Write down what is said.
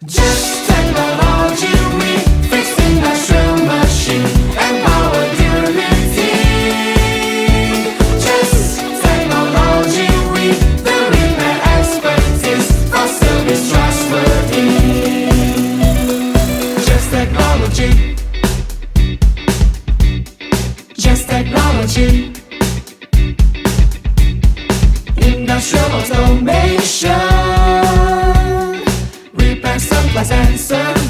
Just technology, we fix industrial machine and power durability. Just technology, we the repair expertise for service trustworthy. Just technology. Just technology. Industrial automation. Repair supplies and service.